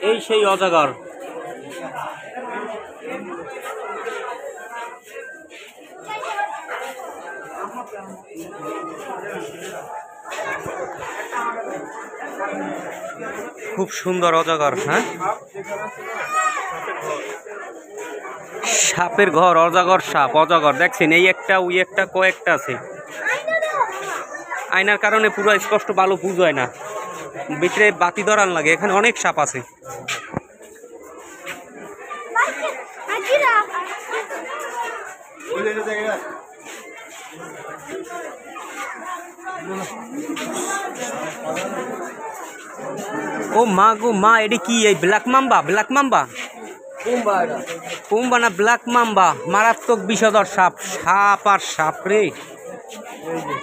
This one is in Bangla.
এই সেই অজগর। খুব সুন্দর অজগর। হ্যাঁ, সাপের ঘর, অজগর সাপ, অজগর দেখছেন, এই একটা ওই একটা কয়েকটা আছে। আয়নার কারণে পুরো স্পষ্ট ভালো বুঝায় না, ভিতরে বাতি ধরান লাগে। এখানে অনেক সাপ আছে। ও মা গো মা, এটি কি? এই ব্ল্যাক মাম্বা? ব্ল্যাক মাম্বা, কুম্বা না ব্ল্যাক মাম্বা, মারাত্মক বিষধর সাপ। সাপ আর সাপ রে।